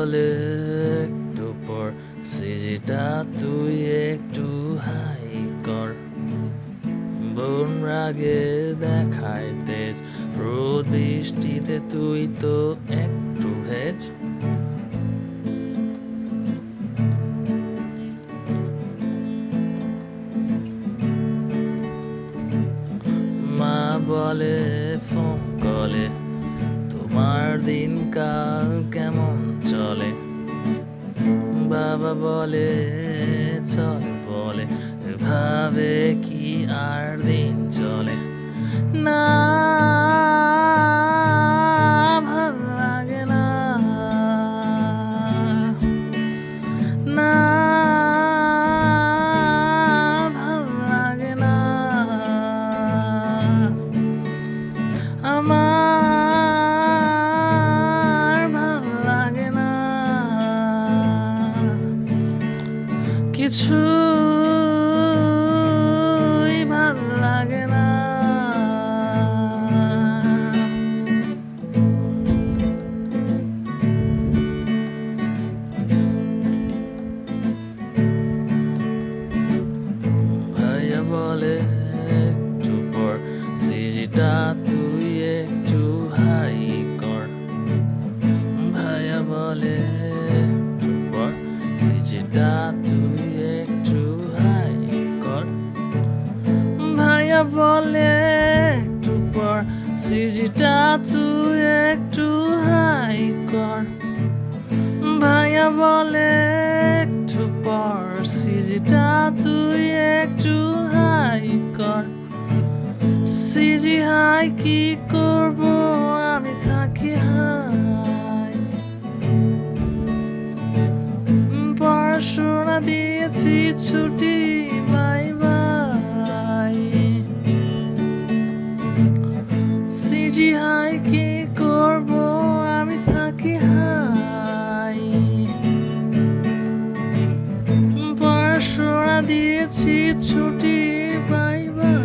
বলে একটু পর সিজিটা তুই একটু হাই কর। বন রাগে দেখায় তেজ, রোদ বৃষ্টিতে তুই তো একটু ভেজ। মা বলে ফোন কলে তোমার দিনকাল কেমন চলে। বাবা বলে চল বলে এভাবে কি আর দিন চলে না। ভাল লাগে না, না ভাল লাগে না আমার, ভাল লাগে না কিছুই, ভাল লাগে না। ভাইয়া বলে একটু পর সিজিটা তুই একটু হাই কর। ভাইয়া বলে একটু পর সিজিটা তুই একটু হাই কর। ভাইয়া বলে একটু পর সিজিটা তুই একটু হাই কর। ভাইয়া বলে একটু পর সিজিটা তুই একটু হাই কর। সিজি হাই কি করব আমি থাকি হাই। পড়াশোনা দিয়েছি ছুটি, বাই বাই। সিজি হাই কি করব আমি থাকি হাই। পড়াশোনা দিয়েছি ছুটি, বাই বাই।